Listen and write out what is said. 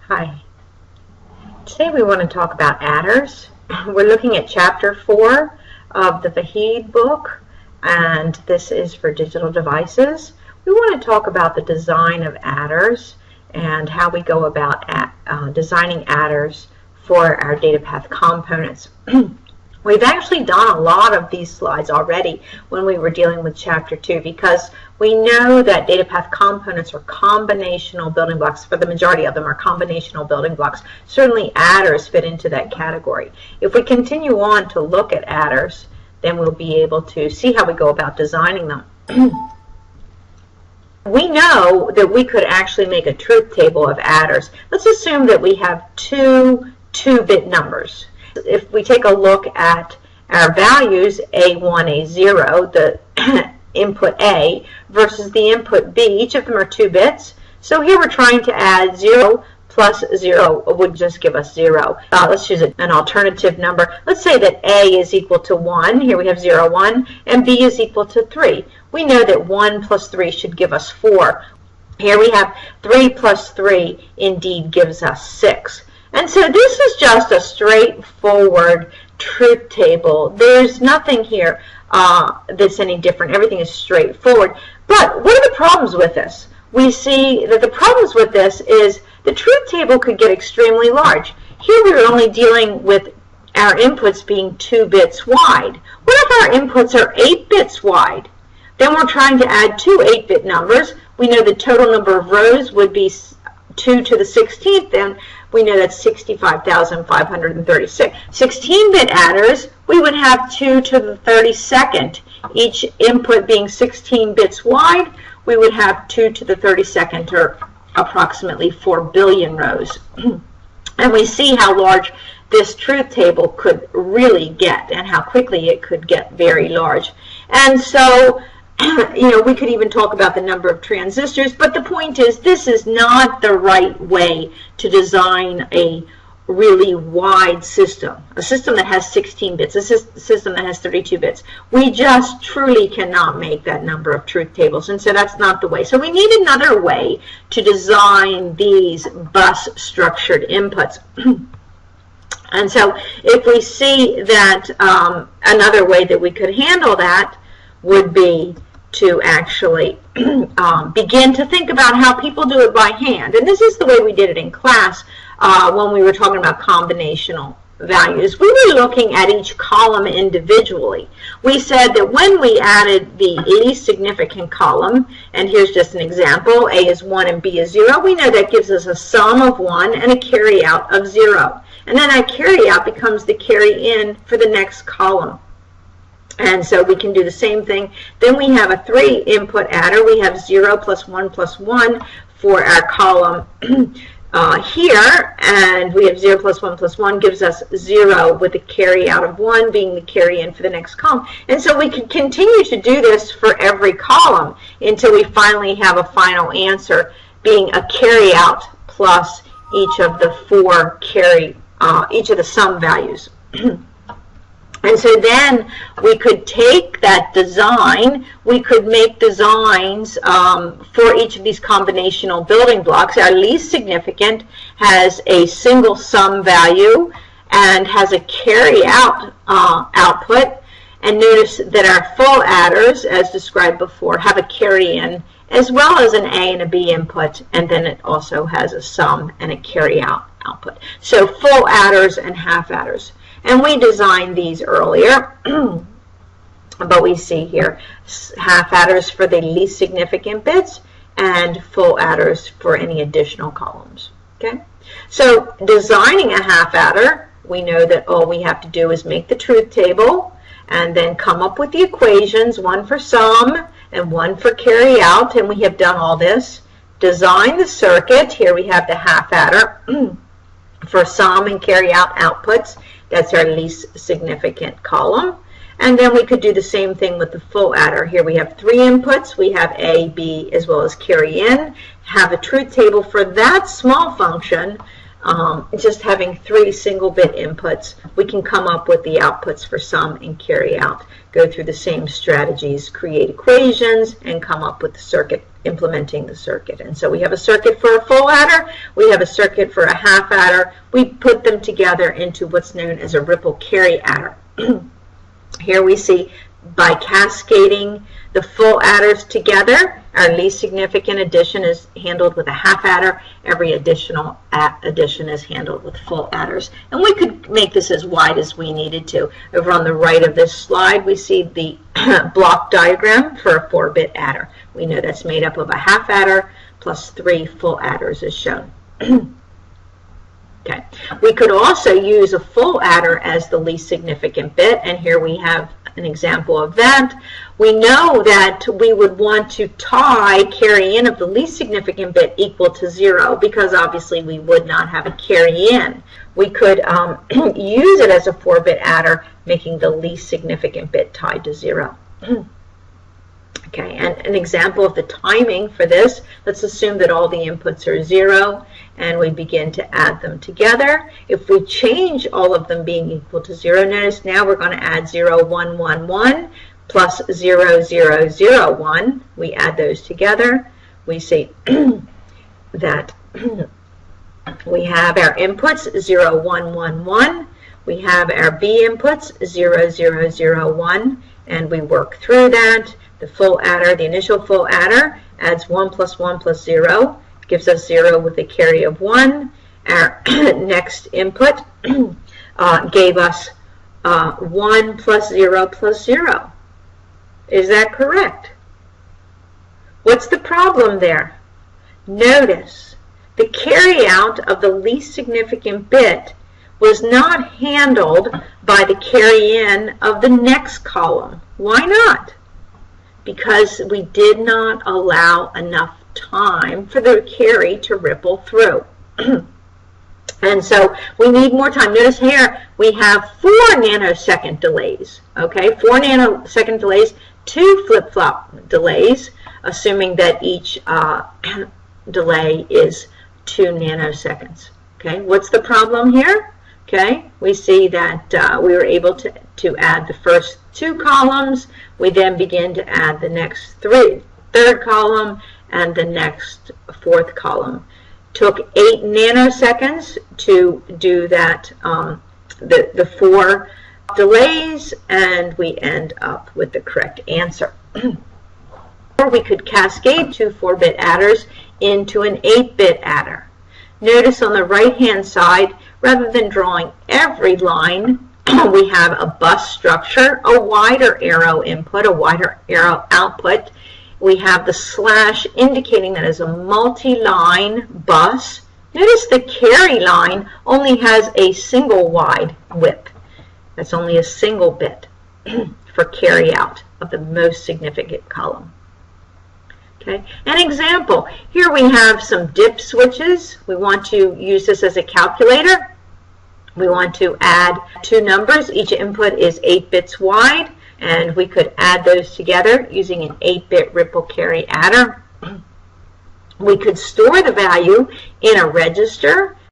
Hi. Today we want to talk about adders. We're looking at chapter 4 of the Vahid book, and this is for digital devices. We want to talk about the design of adders and how we go about designing adders for our data path components. We've actually done a lot of these slides already when we were dealing with chapter 2, because we know that data path components are combinational building blocks. For the majority of them are combinational building blocks. Certainly adders fit into that category. If we continue on to look at adders, then we'll be able to see how we go about designing them. We know that we could actually make a truth table of adders. Let's assume that we have two 2-bit numbers. If we take a look at our values, A1, A0, the input A versus the input B, each of them are 2 bits. So here we're trying to add 0 plus 0 would just give us 0. Let's choose an alternative number. Let's say that A is equal to 1. Here we have 0, 1, and B is equal to 3. We know that 1 plus 3 should give us 4. Here we have 3 plus 3 indeed gives us 6. And so this is just a straightforward truth table. There's nothing here that's any different. Everything is straightforward. But what are the problems with this? We see that the problems with this is the truth table could get extremely large. Here we're only dealing with our inputs being 2 bits wide. What if our inputs are 8 bits wide? Then we're trying to add two 8-bit numbers. We know the total number of rows would be 2 to the 16th, and we know that's 65,536. 16-bit adders, we would have 2 to the 32nd. Each input being 16 bits wide, we would have 2 to the 32nd, or approximately 4 billion rows. And we see how large this truth table could really get and how quickly it could get very large. And so, we could even talk about the number of transistors, but the point is this is not the right way to design a really wide system. A system that has 16 bits, a system that has 32 bits. We just truly cannot make that number of truth tables, and so that's not the way. So we need another way to design these bus structured inputs. And so if we see that another way that we could handle that would be to actually begin to think about how people do it by hand. And this is the way we did it in class when we were talking about combinational values. We were looking at each column individually. We said that when we added the least significant column, and here's just an example, A is 1 and B is 0, we know that gives us a sum of 1 and a carry out of 0. And then that carry out becomes the carry in for the next column. And so we can do the same thing. Then we have a 3-input adder. We have 0 plus 1 plus 1 for our column here. And we have 0 plus 1 plus 1 gives us 0 with the carry out of 1 being the carry in for the next column. And so we can continue to do this for every column until we finally have a final answer being a carry out plus each of the each of the sum values. And so then we could take that design, we could make designs for each of these combinational building blocks. Our least significant has a single sum value and has a carry out output. And notice that our full adders, as described before, have a carry in as well as an A and a B input, and then it also has a sum and a carry out output. So full adders and half adders. And we designed these earlier, but we see here half adders for the least significant bits and full adders for any additional columns. Okay, so designing a half adder, we know that all we have to do is make the truth table and then come up with the equations, one for sum and one for carry out, and we have done all this. Design the circuit. Here we have the half adder for sum and carry out outputs. That's our least significant column. And then we could do the same thing with the full adder. Here we have 3 inputs. We have A, B, as well as carry in. Have a truth table for that small function. Just having 3 single-bit inputs, we can come up with the outputs for sum and carry out. Go through the same strategies, create equations, and come up with the circuit, implementing the circuit. And so we have a circuit for a full adder. we have a circuit for a half adder. We put them together into what's known as a ripple carry adder. Here we see by cascading the full adders together, our least significant addition is handled with a half adder. Every additional addition is handled with full adders. And we could make this as wide as we needed to. Over on the right of this slide, we see the block diagram for a 4-bit adder. We know that's made up of a half adder plus 3 full adders as shown. Okay. We could also use a full adder as the least significant bit, and here we have an example of that. We know that we would want to tie carry in of the least significant bit equal to 0 because obviously we would not have a carry in. We could use it as a 4-bit adder, making the least significant bit tied to 0. Okay, and an example of the timing for this, let's assume that all the inputs are 0 and we begin to add them together. If we change all of them being equal to 0, notice now we're going to add 0, 1, 1, 1 plus 0, 0, 0, 1. We add those together. We see that we have our inputs 0, 1, 1, 1. We have our B inputs 0, 0, 0, 1, and we work through that. The full adder, the initial full adder, adds 1 plus 1 plus 0, gives us 0 with a carry of 1. Our next input gave us 1 plus 0 plus 0. Is that correct? What's the problem there? Notice the carry out of the least significant bit was not handled by the carry in of the next column. Why not? Because we did not allow enough time for the carry to ripple through. And so we need more time. Notice here we have 4 nanosecond delays. Okay, 4 nanosecond delays, 2 flip-flop delays, assuming that each delay is 2 nanoseconds. Okay, what's the problem here? Okay, we see that we were able to add the first 2 columns. We then begin to add the next third column and the next 4th column. Took 8 nanoseconds to do that, the 4 delays, and we end up with the correct answer. Or we could cascade 2 4-bit adders into an 8-bit adder. Notice on the right-hand side, rather than drawing every line, we have a bus structure, a wider arrow input, a wider arrow output. We have the slash indicating that it's a multi-line bus. Notice the carry line only has a single wide width. That's only a single bit for carry out of the most significant column. Okay, an example. Here we have some dip switches. We want to use this as a calculator. We want to add 2 numbers. Each input is 8 bits wide, and we could add those together using an 8-bit ripple carry adder. We could store the value in a register.